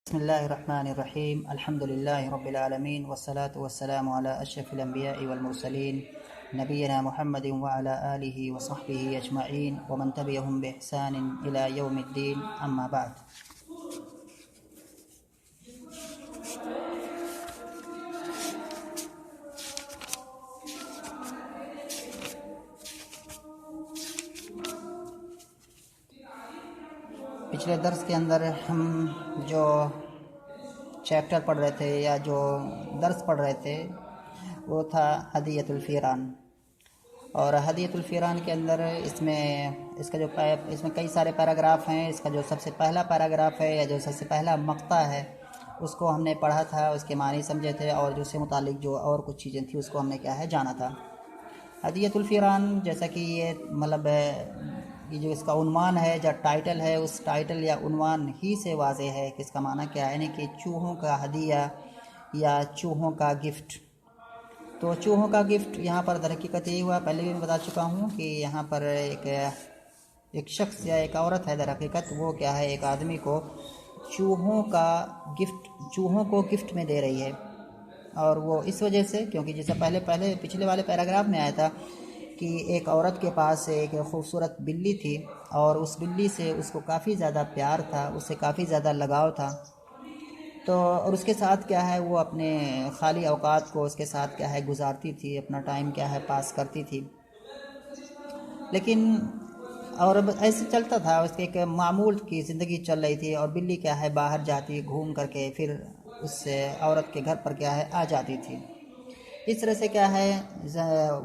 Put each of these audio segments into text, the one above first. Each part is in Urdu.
بسم الله الرحمن الرحيم الحمد لله رب العالمين والصلاة والسلام على أشرف الأنبياء والمرسلين نبينا محمد وعلى آله وصحبه أجمعين ومن تبعهم بإحسان إلى يوم الدين أما بعد. پچھلے درس کے اندر ہم جو چیپٹر پڑھ رہے تھے یا جو درس پڑھ رہے تھے وہ تھا ہدیۃ الفیران. اور ہدیۃ الفیران کے اندر اس میں کئی سارے پیراگراف ہیں. اس کا جو سب سے پہلا پیراگراف ہے یا جو سب سے پہلا مقطع ہے اس کو ہم نے پڑھا تھا, اس کے معنی سمجھے تھے, اور جو اس سے متعلق جو اور کچھ چیزیں تھیں اس کو ہم نے جانا تھا. ہدیۃ الفیران جیسا کہ یہ جو اس کا عنوان ہے, جو ٹائٹل ہے, اس ٹائٹل یا عنوان ہی سے واضح ہے کہ اس کا معنی کیا ہے, یعنی کہ چوہوں کا ہدیہ یا چوہوں کا گفٹ. تو چوہوں کا گفٹ یہاں پر در حقیقت یہ ہوا, پہلے بھی میں بتا چکا ہوں کہ یہاں پر ایک شخص یا ایک عورت ہے, در حقیقت وہ کیا ہے, ایک آدمی کو چوہوں کو گفٹ میں دے رہی ہے. اور وہ اس وجہ سے کیونکہ جیسے پچھلے والے پیراگراف میں آیا تھا کہ ایک عورت کے پاس ایک خوبصورت بلی تھی اور اس بلی سے اس کو کافی زیادہ پیار تھا, اس سے کافی زیادہ لگاؤ تھا. تو اور اس کے ساتھ کیا ہے, وہ اپنے خالی اوقات کو اس کے ساتھ کیا ہے گزارتی تھی, اپنا ٹائم کیا ہے پاس کرتی تھی. لیکن اور ایسے چلتا تھا, اس کے ایک معمول کی زندگی چل رہی تھی, اور بلی کیا ہے باہر جاتی گھوم کر کے پھر اس عورت کے گھر پر کیا ہے آ جاتی تھی. اس طرح سے کیا ہے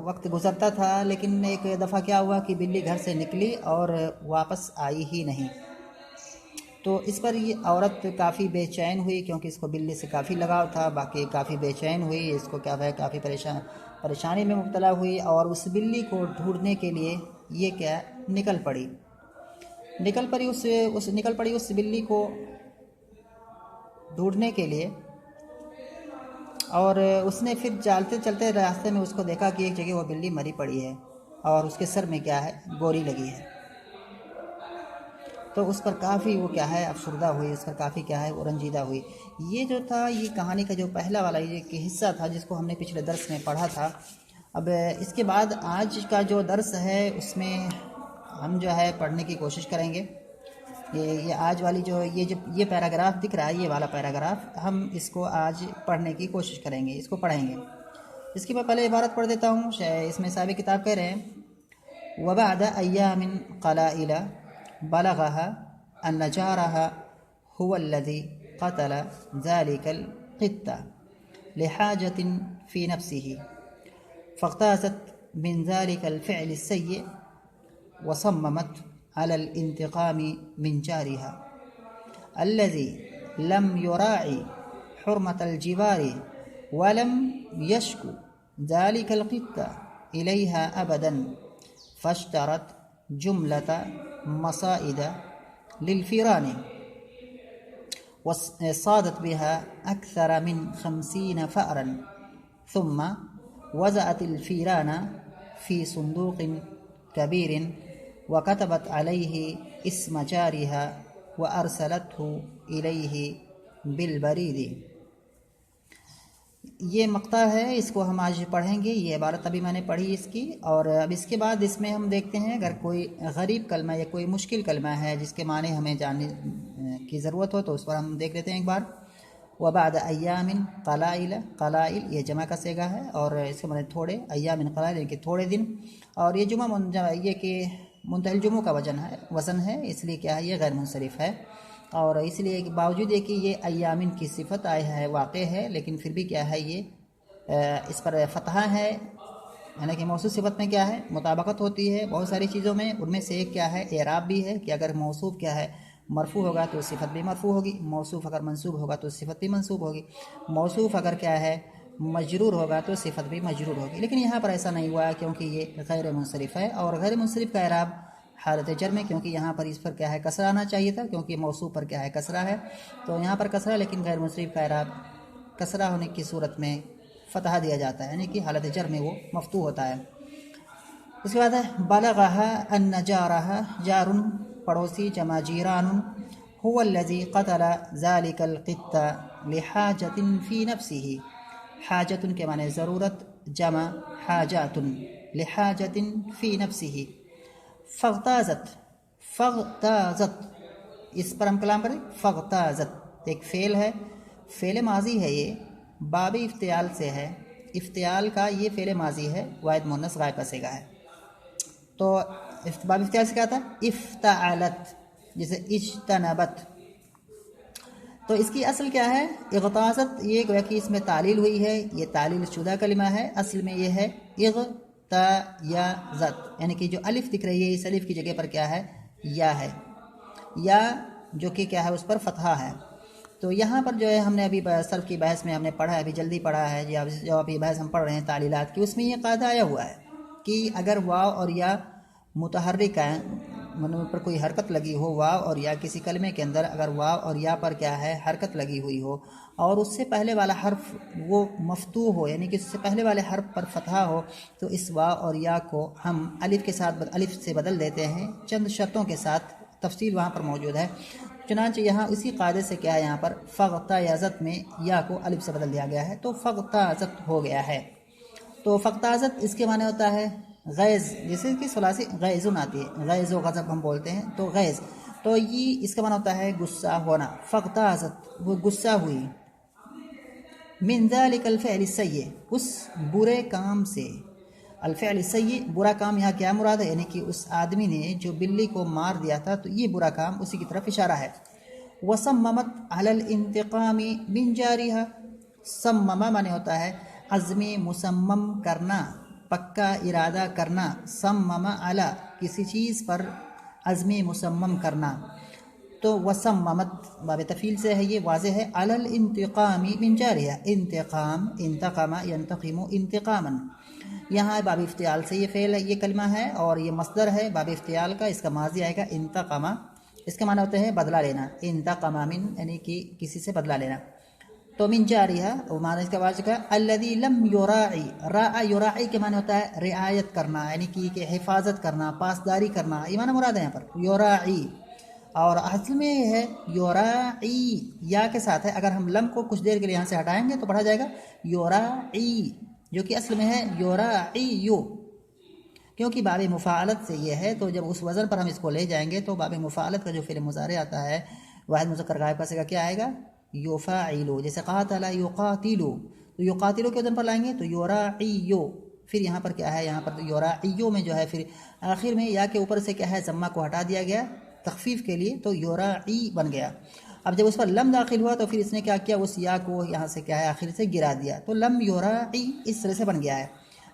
وقت گزرتا تھا. لیکن ایک دفعہ کیا ہوا کہ بلی گھر سے نکلی اور واپس آئی ہی نہیں. تو اس پر یہ عورت کافی بے چین ہوئی, کیونکہ اس کو بلی سے کافی لگاؤ تھا. باقی کافی بے چین ہوئی, اس کو کیا ہے کافی پریشانی میں مبتلا ہوئی, اور اس بلی کو ڈھونڈنے کے لیے یہ کیا نکل پڑی اس بلی کو ڈھونڈنے کے لیے. اور اس نے پھر چلتے چلتے راستے میں اس کو دیکھا کہ ایک جگہ وہ بلی مری پڑی ہے اور اس کے سر میں کیا ہے گولی لگی ہے. تو اس پر کافی وہ کیا ہے افسردہ ہوئی, اس پر کافی کیا ہے وہ رنجیدہ ہوئی. یہ جو تھا یہ کہانی کا جو پہلا والا یہ حصہ تھا جس کو ہم نے پچھلے درس میں پڑھا تھا. اب اس کے بعد آج کا جو درس ہے اس میں ہم جو ہے پڑھنے کی کوشش کریں گے. یہ آج والی جو یہ پیراگراف دکھ رہا ہے, یہ والا پیراگراف ہم اس کو آج پڑھنے کی کوشش کریں گے, اس کو پڑھیں گے. اس کی میں پہلے عبارت پڑھ دیتا ہوں. اس میں صاحب کتاب کہہ رہے ہیں وَبَعْدَ أَيَّامٍ قَلَائِلَ بَلَغَهَا أَنَّ جَارَهَا هُوَ الَّذِي قَتَلَ ذَلِكَ الْقِطَّ لِحَاجَةٍ فِي نَفْسِهِ فاغتازت من ذلك الفعل السيء وصممت على الانتقام من جارها الذي لم يراعي حرمة الجوار ولم يشكو ذلك القط إليها أبدا فاشترت جملة مصائد للفيران وصادت بها أكثر من 50 فأرا ثم وزعت الفيران في صندوق كبير وكتبت عليه اسم جارها وأرسلته إليه بالبريد. یہ مقطع ہے, اس کو ہم آج پڑھیں گے. یہ عبارت ابھی میں نے پڑھی اس کی, اور اب اس کے بعد اس میں ہم دیکھتے ہیں اگر کوئی غریب کلمہ یا کوئی مشکل کلمہ ہے جس کے معنی ہمیں جاننے کی ضرورت ہو تو اس پر ہم دیکھ لیتے ہیں ایک بار. وبعد ایام قلائل, قلائل یہ جمع کا صیغہ ہے اور اس کے معنی تھوڑے, ایام قلائل یعنی کہ تھوڑے دن, اور یہ جمع یہ کہ منتہی الجموع کا وزن ہے, اس لیے کیا ہے یہ غیر منصرف ہے. اور اس لیے باوجود یہ کہ یہ ایامن کی صفت آئی ہے واقع ہے, لیکن پھر بھی کیا ہے یہ اس پر فتحہ ہے, یعنی کہ موصوف صفت میں کیا ہے مطابقت ہوتی ہے بہت ساری چیزوں میں. ان میں سے ایک کیا ہے اعراب بھی ہے کہ اگر موصوف کیا ہے مرفوع ہوگا تو صفت بھی مرفوع ہوگی, موصوف اگر منصوب ہوگا تو صفت بھی منصوب ہوگی, موصوف اگر کیا ہے مجرور ہوگا تو صفت بھی مجرور ہوگی. لیکن یہاں پر ایسا نہیں ہوا کیونکہ یہ غیر منصرف ہے, اور غیر منصرف کا اعراب حالت جر میں, کیونکہ یہاں پر اس پر کیا ہے کسرہ آنا چاہیے تھا کیونکہ موصوف پر کیا ہے کسرہ ہے, تو یہاں پر کسرہ, لیکن غیر منصرف کا اعراب کسرہ ہونے کی صورت میں فتحہ دیا جاتا ہے, یعنی کہ حالت جر میں وہ مفتوح ہوتا ہے. اس کے بعد ہے بلغها ان جارها, جار پڑوسی جمع جیران, هو الذي قتل ذلك القط لحاجة في نفسه. حاجة کے معنی ضرورت، جمع حاجات، لحاجة في نفسه. فاغتازت، فاغتازت، اس پر ہم کلام کریں. فاغتازت ایک فعل ہے، فعل ماضی ہے، یہ باب افتعال سے ہے. افتعال کا یہ فعل ماضی ہے، واحد مؤنث غائب کا صیغہ ہے. تو باب افتعال سے کیا تھا؟ افتعلت، جیسے اجتنبت. تو اس کی اصل کیا ہے؟ اغتاظت. یہ گویا کہ اس میں تعلیل ہوئی ہے، یہ تعلیل شدہ کلمہ ہے. اصل میں یہ ہے اغتیازت، یعنی کہ جو الف دکھ رہی ہے اس الف کی جگہ پر کیا ہے؟ یا ہے، یا جو کہ کیا ہے اس پر فتحہ ہے. تو یہاں پر جو ہے ہم نے ابھی صرف کی بحث میں ہم نے پڑھا ہے، ابھی جلدی پڑھا ہے، یا جو ابھی بحث ہم پڑھ رہے ہیں تعلیلات کی، اس میں یہ قاعدہ آیا ہوا ہے کہ اگر واو اور یا متحرک ہے، مطلب پر کوئی حرکت لگی ہو، واو اور یا کسی کلمے کے اندر اگر واو اور یا پر کیا ہے حرکت لگی ہوئی ہو اور اس سے پہلے والا حرف وہ مفتوح ہو، یعنی کہ اس سے پہلے والے حرف پر فتحہ ہو، تو اس واو اور یا کو ہم الف کے ساتھ الف سے بدل دیتے ہیں چند شرطوں کے ساتھ. تفصیل وہاں پر موجود ہے. چنانچہ یہاں اسی قاعدے سے کیا ہے، یہاں پر فغتازت میں یا کو الف سے بدل دیا گیا ہے، تو فغتازت ہو گیا ہے. تو فغتازت اس کے معنی ہوتا ہے غیظ، جیسے کہ ثلاثی غیظن آتی ہے، غیظ و غضب ہم بولتے ہیں، تو غیظ، تو یہ اس کا معنی ہوتا ہے غصہ ہونا. فغتازت وہ غصہ ہوئی. من ذلك الفعل السیء اس برے کام سے. الفعل السیء برا کام، یہاں کیا مراد ہے؟ یعنی کہ اس آدمی نے جو بلی کو مار دیا تھا تو یہ برا کام اسی کی طرف اشارہ ہے. وصممت على الانتقام من جارها. صممہ معنی ہوتا ہے عزم مصمم کرنا، پکا ارادہ کرنا. صمم علی کسی چیز پر عزم مصمم کرنا. تو وصممت باب تفعیل سے ہے، یہ واضح ہے. علی الانتقام من جارها، انتقام، انتقم ينتقم انتقاما. یہاں باب افتعال سے یہ فعل ہے، یہ کلمہ ہے اور یہ مصدر ہے باب افتعال کا. اس کا ماضی آئے گا انتقم، اس کا معنی ہوتا ہے بدلہ لینا. انتقم من یعنی کہ کسی سے بدلہ لینا. تو من جارها وہ معنی اس کا واضح کا الذي لم يراعي. راعى يراعي کے معنی ہوتا ہے رعایت کرنا، یعنی کہ حفاظت کرنا، پاسداری کرنا، یہ معنی مراد ہے یہاں پر یراعی. اور اصل میں یہ ہے یراعی یا کے ساتھ ہے. اگر ہم لم کو کچھ دیر کے لیے یہاں سے ہٹائیں گے تو پڑھا جائے گا یراعی، جو کہ اصل میں ہے یراعیو، کیونکہ باب مفاعلت سے یہ ہے. تو جب اس وزن پر ہم اس کو لے جائیں گے تو باب مفاعلت کا جو فعل مضارع آتا ہے واحد مذکر غائب کا صیغہ کیا آئے گا؟ یفاعلو. جیسے قاتل یقاتلو، تو یقاتلو کے وزن پر لائیں گے تو یراعیو. پھر یہاں پر کیا ہے؟ یہاں پر یراعیو میں جو ہے پھر آخر میں یا کے اوپر سے کیا ہے ضمہ کو ہٹا دیا گیا تخفیف کے لیے، تو یراعی بن گیا. اب جب اس پر لم داخل ہوا تو پھر اس نے کیا کیا؟ اس یا کو یہاں سے کیا ہے آخر سے گرا دیا، تو لم یراعی اس طرح سے بن گیا ہے.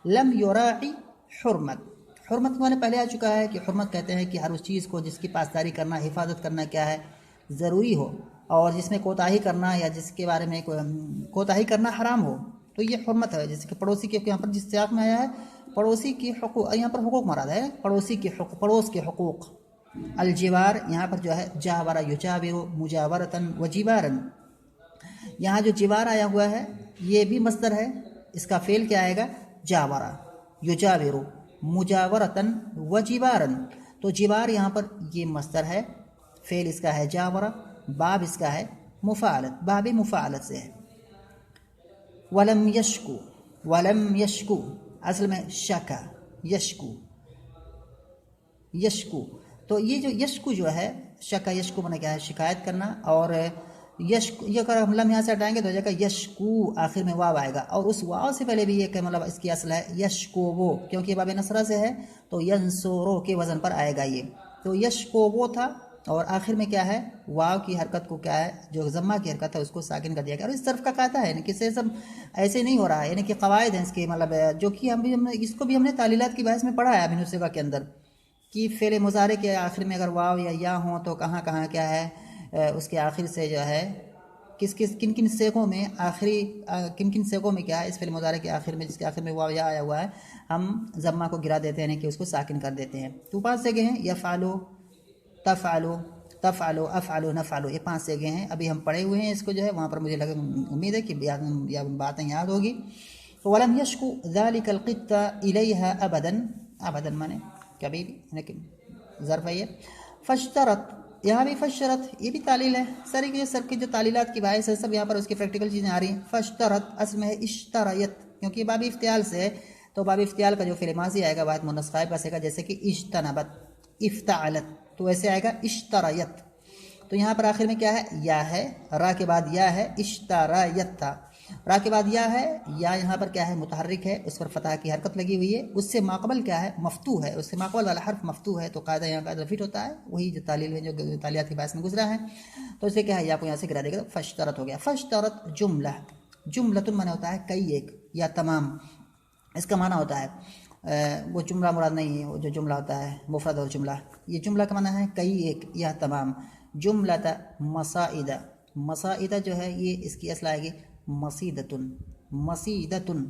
لم یراعی حرمت. حرمت میں نے پہلے آ چکا ہے کہ حرمت کہتے ہیں کہ ہر اس چیز کو جس کی پاسداری کرنا، حفاظت کرنا کیا ہے ضروری ہو، اور جس میں کوتاہی کرنا یا جس کے بارے میں کوتاہی کرنا حرام ہو، تو یہ حرمت ہے. جیسے کہ پڑوسی کے یہاں پر جس سیاق میں آیا ہے پڑوسی کی حقوق، یہاں پر حقوق مراد ہے پڑوسی کے حقوق، پڑوس کے حقوق. الجوار یہاں پر جو ہے جاورا یجاور مجاورتن وجوارن. یہاں جو جوار آیا ہوا ہے یہ بھی مصدر ہے، اس کا فعل کیا آئے گا؟ جاورا یجاور مجاورتن وجوارن. تو جوار یہاں پر یہ مصدر ہے، فعل اس کا ہے جاورا، باب اس کا ہے مفاعلت، باب مفاعلت سے ہے. ولم یشکو، ولم یشکو اصل میں شکا یشکو، یشکو. تو یہ جو یشکو جو ہے شکا یشکو بنا کیا ہے شکایت کرنا، اور یشکو یہ اگر ہم لم یہاں سے ہٹائیں گے تو ہو جائے گا یشکو، آخر میں واو آئے گا، اور اس واو سے پہلے بھی یہ کہ مطلب اس کی اصل ہے یشکو وہ، کیونکہ یہ باب نصرہ سے ہے تو ینصرو کے وزن پر آئے گا یہ. تو یشکو وہ تھا اور آخر میں کیا ہے واو کی حرکت کو کیا ہے جو ضمہ کی حرکت ہے اس کو ساکن کر دیا گیا. اور اس طرف کا قاعدہ ہے، یعنی کہ سب ایسے نہیں ہو رہا ہے، یعنی کہ قواعد ہیں اس کے، مطلب جو کہ ہم نے اس کو بھی ہم نے تعلیلات کی بحث میں پڑھا ہے ابن السیغہ کے اندر کہ فعل مضارع کے آخر میں اگر واو یا ہوں تو کہاں کہاں کیا ہے اس کے آخر سے جو ہے کن کن سیغوں میں آخری کن کن سیغوں میں کیا ہے اس فعل مضارع کے آخر میں جس کے آخر میں واو یا آیا ہوا ہے ہم ضمہ کو گرا دیتے ہیں، یعنی کہ اس کو ساکن کر دیتے ہیں. تو 5 سیغے ہیں یفعلو، تفعلو، تفعلو، افعلو، نفعلو، یہ 5 سیغے ہیں. ابھی ہم پڑھے ہوئے ہیں اس کو جو ہے وہاں پر مجھے امید ہے کہ باتیں یاد ہوگی. ولم یشکو ذلك القط الیہا ابدا، ابدا مانے کبھی بھی، لیکن ظرف ہے یہ. فاشترت یہاں بھی فشرت یہ بھی تعلیل ہے، سر کی جو تعلیلات کی باعث ہے سب یہاں پر اس کی پریکٹیکل چیزیں آ رہی ہیں۔ فشترت اصل میں ہے اشتریت، کیونکہ یہ باب افتعال سے ہے، تو باب افتعال کا جو فعل ماضی آئے گا واحد مؤنث غائب بسے گا، جیسے کہ اجتنبت، افتعلت، تو ایسے آئے گا اشتریت۔ تو یہاں پر آخر میں کیا ہے؟ یا ہے، را کے بعد یا ہے، اشتریت تھا، را کے بعد یا ہے، یا یہاں پر کیا ہے؟ متحرک ہے، اس پر فتح کی حرکت لگی ہوئی ہے، اس سے ماقبل کیا ہے؟ مفتوح ہے، اس سے ماقبل والا حرف مفتوح ہے، تو قاعدہ یہاں قاعدہ فٹ ہوتا ہے، وہی جو تعلیل میں جو تعلیات کے باعث میں گزرا ہے، تو اسے کیا ہے؟ یا کو یہاں سے گرا دے گا، فشترت ہو گیا۔ فشترت جملہ، جملۃ معنی ہوتا ہے کئی ایک یا تمام، اس کا معنی ہوتا ہے وہ جملہ مراد نہیں ہے، وہ جو جملہ ہوتا ہے مفرد اور جملہ، یہ جملہ کا معنی ہے کئی ایک یا تمام۔ جملۃ مسائدہ، مسائدہ جو ہے یہ اس کی اصل آئے گی مسیدتن، مسیدتن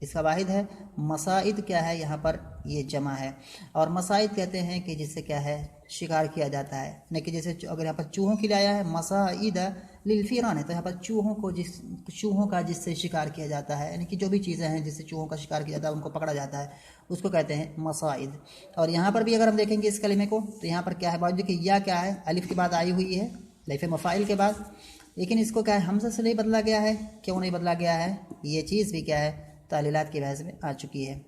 اس کا واحد ہے۔ مسائد کیا ہے؟ یہاں پر یہ جمع ہے، اور مسائد کہتے ہیں کہ جس سے کیا ہے؟ شکار کیا جاتا ہے، یعنی کہ جیسے اگر یہاں پر چوہوں کے لیے آیا ہے مسائد للفیران ہے، تو یہاں پر چوہوں کا جس سے شکار کیا جاتا ہے، یعنی کہ جو بھی چیزیں ہیں جس سے چوہوں کا شکار کیا جاتا ہے ان کو پکڑا جاتا ہے، اس کو کہتے ہیں مسائد۔ اور یہاں پر بھی اگر ہم دیکھیں گے اس کلمے کو تو یہاں پر کیا ہے؟ باوجود کہ یا کیا ہے؟ الف کے بعد آئی ہوئی ہے، لیف مفاعل کے بعد، لیکن اس کو کیا ہے؟ حمزہ سے نہیں بدلا گیا ہے۔ کیوں نہیں بدلا گیا ہے؟ یہ چیز بھی کیا ہے؟ تعلیلات کی بحث میں آ چکی ہے۔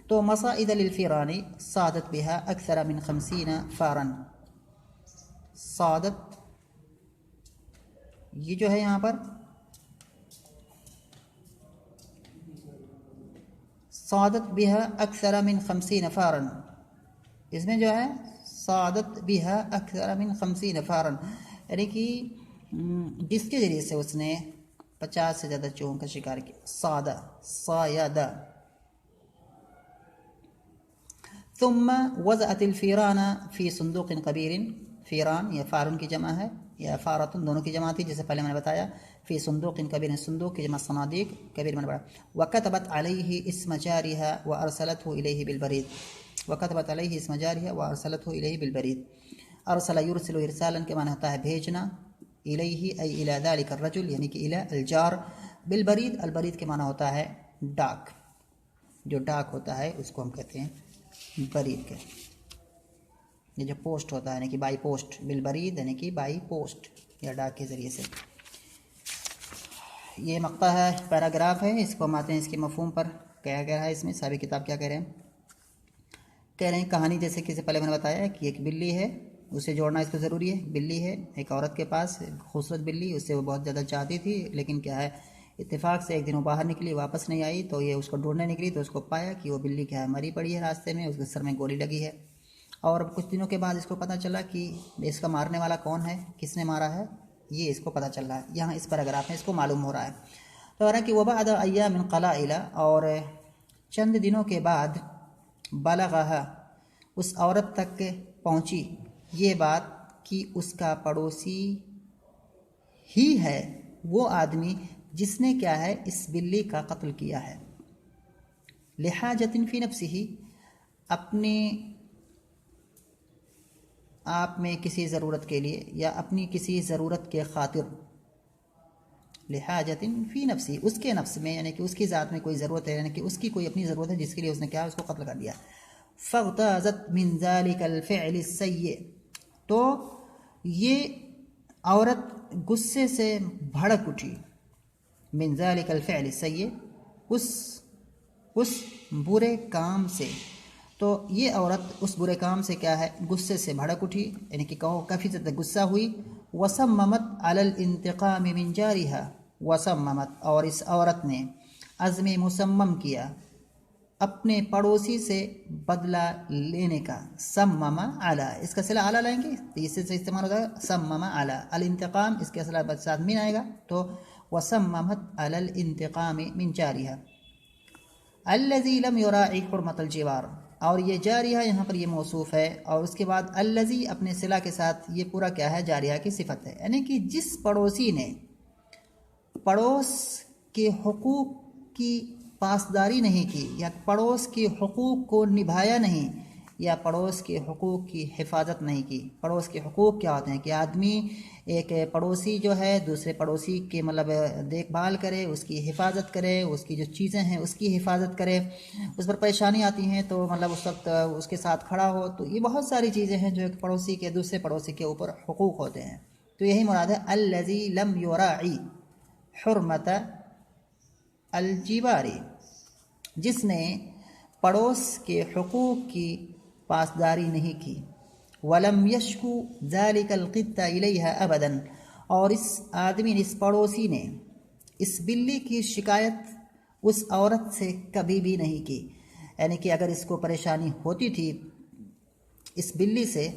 تو مسائد للفیران صادت بها اکثر من 50 فارا، صادت یہ جو ہے یہاں پر صادت بها اکثر من 50 فارا، اس میں جو ہے صادت بها اکثر من 50 فارا، یعنی کہ جس کے ذریعے سے اس نے 50 سے زیادہ چوہوں کا شکار کیا۔ صادہ، صایدہ۔ ثم وضعت الفیران فی صندوق کبیر، فیران یا فارن کی جمع ہے یا فارتن دونوں کی جمع تھی، جیسے پہلے میں نے بتایا۔ فی صندوق کبیر، صندوق کی جمع صنادیق، کبیر میں نے پڑھا۔ وکتبت علیہ اسم جارها وارسلته الیہ بالبرید، وکتبت علیہ اسم جارها وارسلته الیہ بالبرید۔ ارسل یرسل ارسالا کے معنی ہوتا ہے بھیجنا، الیہ ای الی ذلک الرجل یعنی کہ الی الجار، بالبرید البرید کے معنی ہوتا ہے ڈاک، جو ڈاک ہوتا ہے اس کو ہم کہتے ہیں برید کے، یہ جو پوسٹ ہوتا ہے یعنی کہ بائی پوسٹ، بالبرید یعنی کہ بائی پوسٹ یا ڈاک کے ذریعے سے۔ یہ مقطع ہے، پیراگراف ہے، اس کو ہم آتے ہیں اس کے مفہوم پر، کیا کہہ رہا ہے اس میں؟ صاحب کتاب کیا کہہ رہے ہیں؟ کہہ رہے ہیں کہانی جیسے کہ پہلے میں نے بتایا کہ ایک بلی ہے، اسے جوڑنا اس کو ضروری ہے۔ بلی ہے ایک عورت کے پاس، خوبصورت بلی، اس سے وہ بہت زیادہ چاہتی تھی، لیکن کیا ہے اتفاق سے ایک دن وہ باہر نکلی، واپس نہیں آئی، تو یہ اس کو ڈھونڈنے نکلی، تو اس کو پایا کہ وہ بلی کیا ہے مری پڑی ہے راستے میں، اس کے سر میں گولی لگی ہے، اور کچھ دنوں کے بعد اس کو پتہ چلا کہ اس کا مارنے والا کون ہے، کس نے مارا ہے، یہ اس کو پتہ چل رہا ہے، یہاں اس پیراگراف میں اس کو معلوم ہو رہا ہے۔ تو رہا کہ وبعد ایام قلائل، اور چند دنوں کے بعد، بلغھا اس عورت تک پہنچی یہ بات کہ اس کا پڑوسی ہی ہے وہ آدمی جس نے کیا ہے اس بلی کا قتل کیا ہے، لحاجت فی نفسہ، اپنے آپ میں کسی ضرورت کے لیے یا اپنی کسی ضرورت کے خاطر، لحاجت فی نفسی اس کے نفس میں، یعنی کہ اس کی ذات میں کوئی ضرورت ہے، یعنی کہ اس کی کوئی اپنی ضرورت ہے جس کے لیے اس نے کیا اس کو قتل کر دیا۔ فاغتازت من ذلك الفعل السیء، تو یہ عورت غصے سے بھڑک اٹھی، من ذلك الفعل السیء اس برے کام سے، تو یہ عورت اس برے کام سے کیا ہے غصے سے بھڑک اٹھی، یعنی کہ کافی زیادہ غصہ ہوئی۔ وصممت علی الانتقام من جارها، وصممت اور اس عورت نے عزم مصمم کیا اپنے پڑوسی سے بدلہ لینے کا، سمم علی، اس کا صلہ علی لائیں گے تو اس سے استعمال ہوگا سمم علی، الانتقام اس کے صلہ ساتھ من آئے گا، تو وصممت علی الانتقام من جارها الذی لم یراعی حرمت الجوار، اور یہ جاریہ یہاں پر یہ موصوف ہے، اور اس کے بعد الذی اپنے صلہ کے ساتھ یہ پورا کیا ہے جاریہ کی صفت ہے، یعنی کہ جس پڑوسی نے پڑوس کے حقوق کی پاسداری نہیں کی یا پڑوس کے حقوق کو نبھایا نہیں، یا پڑوس کے حقوق کی حفاظت نہیں کی۔ پڑوس کے حقوق کیا ہوتے ہیں کہ آدمی ایک پڑوسی جو ہے دوسرے پڑوسی کے مطلب دیکھ بھال کرے، اس کی حفاظت کرے، اس کی جو چیزیں ہیں اس کی حفاظت کرے، اس پر پریشانی آتی ہیں تو مطلب اس وقت اس کے ساتھ کھڑا ہو۔ تو یہ بہت ساری چیزیں ہیں جو ایک پڑوسی کے دوسرے پڑوسی کے اوپر حقوق ہوتے ہیں۔ تو یہی مراد ہے الذی لم یراعی حرمت الجوار، جس نے پڑوس کے حقوق کی پاسداری نہیں کی۔ ولم یشکو ذلک القط الیہ ابدا، اور اس آدمی نے، اس پڑوسی نے اس بلی کی شکایت اس عورت سے کبھی بھی نہیں کی، یعنی کہ اگر اس کو پریشانی ہوتی تھی اس بلی سے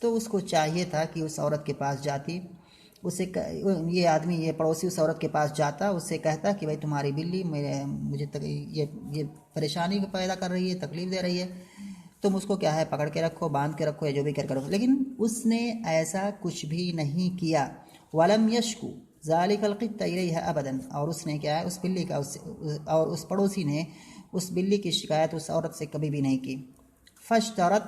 تو اس کو چاہیے تھا کہ اس عورت کے پاس جاتی، اسے یہ آدمی، یہ پڑوسی اس عورت کے پاس جاتا، اس سے کہتا کہ بھائی تمہاری بلی مجھے یہ پریشانی پیدا کر رہی ہے، تکلیف دے رہی ہے، تم اس کو کیا ہے پکڑ کے رکھو، باندھ کے رکھو، یا جو بھی کر کرو۔ لیکن اس نے ایسا کچھ بھی نہیں کیا۔ ولم یشکو ذالک القط الیہ ابدا، اور اس نے کیا ہے اس بلی کا اور اس پڑوسی نے اس بلی کی شکایت اس عورت سے کبھی بھی نہیں کی۔ فاشترت،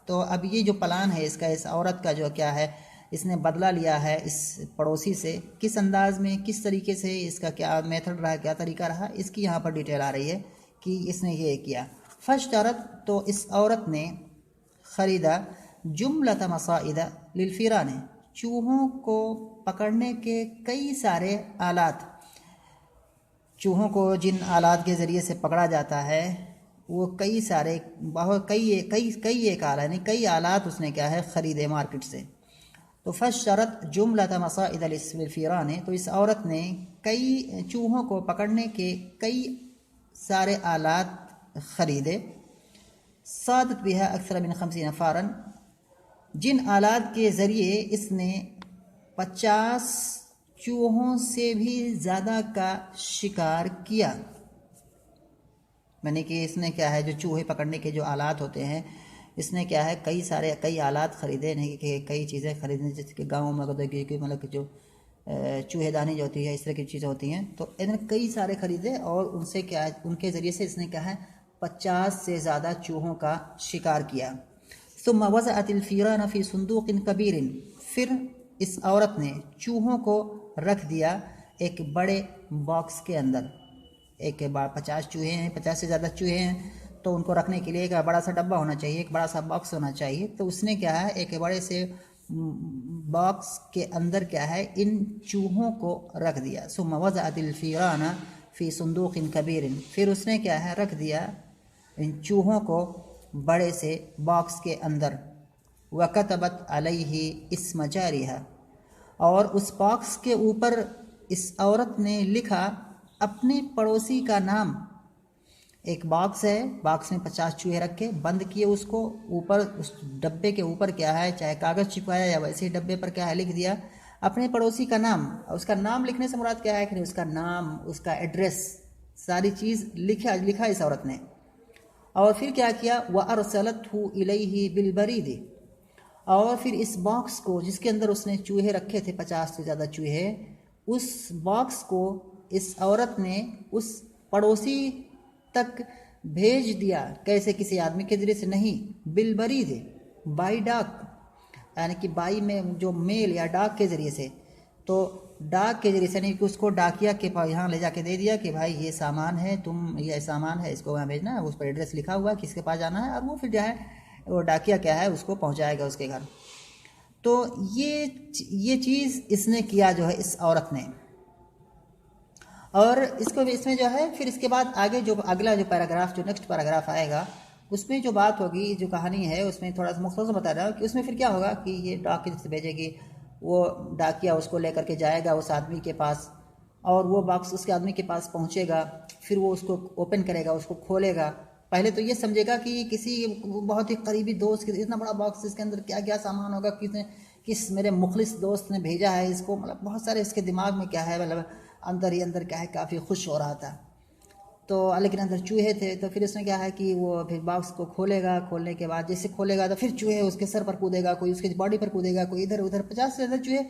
تو اب یہ جو پلان ہے اس کا، اس عورت کا جو کیا ہے، اس نے بدلہ لیا ہے اس پڑوسی سے، کس انداز میں، کس طریقے سے، اس کا کیا میتھڈ رہا، کیا طریقہ رہا، اس کی یہاں پر ڈیٹیل آ رہی ہے کہ اس نے یہ کیا۔ فاشترت، تو اس عورت نے خریدا جملۃ مصائد للفیران، چوہوں کو پکڑنے کے کئی سارے آلات، چوہوں کو جن آلات کے ذریعے سے پکڑا جاتا ہے وہ کئی سارے ایک آلات، یعنی کئی آلات اس نے کیا ہے خریدے مارکیٹ سے۔ تو فاشترت جملۃ مصائد للفیران، تو اس عورت نے کئی چوہوں کو پکڑنے کے کئی سارے آلات خریدے۔ صادت بها اکثر من 50 فارا، جن آلات کے ذریعے اس نے 50 چوہوں سے بھی زیادہ کا شکار کیا، یعنی کہ اس نے کیا ہے جو چوہے پکڑنے کے جو آلات ہوتے ہیں، اس نے کیا ہے کئی آلات خریدے، نہیں کہ کئی چیزیں خریدنے، جیسے کہ گاؤں میں مطلب کہ جو چوہے دانی جو ہوتی ہے اس طرح کی چیزیں ہوتی ہیں، تو انہوں نے کئی سارے خریدے اور ان سے کیا ہے ان کے ذریعے سے اس نے کیا ہے 50 سے زیادہ چوہوں کا شکار کیا۔ ثم وضعت الفیران فی صندوق کبیر، پھر اس عورت نے چوہوں کو رکھ دیا ایک بڑے باکس کے اندر۔ ایک 50 چوہے ہیں، 50 سے زیادہ چوہے ہیں، تو ان کو رکھنے کے لیے ایک بڑا سا ڈبہ ہونا چاہیے، ایک بڑا سا باکس ہونا چاہیے۔ تو اس نے کیا ہے ایک بڑے سے باکس کے اندر کیا ہے ان چوہوں کو رکھ دیا۔ ثم وضعت الفیران فی صندوق کبیر، پھر اس نے کیا ہے رکھ دیا ان چوہوں کو بڑے سے باکس کے اندر۔ وکتبت علیہ اسم جارحہ، اور اس باکس کے اوپر اس عورت نے لکھا اپنے پڑوسی کا نام۔ ایک باکس ہے، باکس میں 50 چوہے رکھے، بند کیے اس کو، اوپر اس ڈبے کے اوپر کیا ہے چاہے کاغذ چپکایا یا ویسے ہی ڈبے پر کیا ہے لکھ دیا اپنے پڑوسی کا نام۔ اس کا نام لکھنے سے مراد کیا ہے کہ اس کا نام، اس کا ایڈریس، ساری چیز لکھا اس عورت نے۔ اور پھر کیا کیا وَأَرْسَلَتْهُ إِلَيْهِ بِالْبَرِيدِ، اور پھر اس باکس کو جس کے اندر اس نے چوہے رکھے تھے 50 سے زیادہ چوہے، اس باکس کو اس عورت نے اس پڑوسی تک بھیج دیا۔ کیسے؟ کسی آدمی کے ذریعے سے نہیں، بالبرید، بائی ڈاک، یعنی کہ بائی میں جو میل یا ڈاک کے ذریعے سے۔ تو ڈاک کے ذریعے سے نہیں کہ اس کو ڈاکیا کے یہاں لے جا کے دے دیا کہ بھائی یہ سامان ہے، یہ سامان ہے، اس کو وہاں بھیجنا ہے، اس پر ایڈریس لکھا ہوا ہے کس کے پاس جانا ہے، اور وہ پھر جو ہے وہ ڈاکیا کیا ہے اس کو پہنچائے گا اس کے گھر۔ تو یہ چیز اس نے کیا جو ہے اس عورت نے۔ اور اس میں جو ہے پھر اس کے بعد آگے جو اگلا جو پیراگراف، جو نیکسٹ پیراگراف آئے گا، اس میں جو بات ہوگی، جو کہانی ہے اس میں تھوڑا سا مختصر بتا رہا ہوں کہ اس میں پھر کیا ہوگا کہ یہ ڈاک سے بھیجے گی، وہ ڈاکیا اس کو لے کر کے جائے گا اس آدمی کے پاس، اور وہ باکس اس کے آدمی کے پاس پہنچے گا، پھر وہ اس کو اوپن کرے گا، اس کو کھولے گا۔ پہلے تو یہ سمجھے گا کہ کسی بہت ہی قریبی دوست، اتنا بڑا باکس اس کے اندر کیا کیا سامان ہوگا، کس میرے مخلص دوست نے بھیجا ہے اس کو، مطلب بہت سارے اس کے دماغ میں کیا ہے، مطلب اندر ہی اندر کیا ہے کافی خوش ہو رہا تھا۔ تو لیکن اندر چوہے تھے، تو پھر اس نے کیا ہے کہ وہ پھر باکس کو کھولے گا، کھولنے کے بعد جیسے کھولے گا تو پھر چوہے اس کے سر پر کودے گا، کوئی اس کی باڈی پر کودے گا، کوئی ادھر ادھر، 50 سے زیادہ چوہے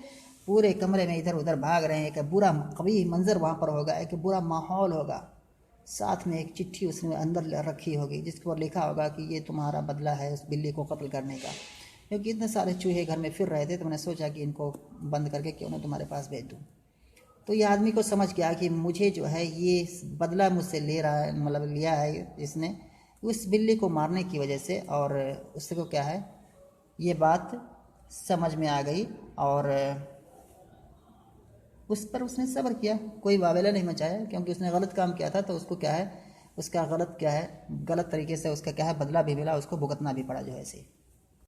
پورے کمرے میں ادھر ادھر بھاگ رہے ہیں۔ ایک برا قبیح منظر وہاں پر ہوگا، ایک برا ماحول ہوگا، ساتھ میں ایک چٹھی اس نے اندر رکھی ہوگی جس کے اوپر لکھا ہوگا کہ یہ تمہارا بدلہ ہے اس بلی کو قتل کرنے کا. کیونکہ اتنے سارے چوہے گھر میں پھر رہے تھے تو میں نے سوچا کہ ان کو بند کر کے کیوں نہ تمہارے پاس بھیج دوں. تو یہ آدمی کو سمجھ گیا کہ مجھے جو ہے یہ بدلہ مجھ سے لے رہا ہے، مطلب لیا ہے اس نے اس بلی کو مارنے کی وجہ سے، اور اس کو کیا ہے یہ بات سمجھ میں آ گئی، اور اس پر اس نے صبر کیا، کوئی واویلا نہیں مچایا، کیونکہ اس نے غلط کام کیا تھا تو اس کو کیا ہے اس کا غلط کیا ہے غلط طریقے سے اس کا کیا ہے بدلہ بھی ملا، اس کو بھگتنا بھی پڑا جو ہے ایسے.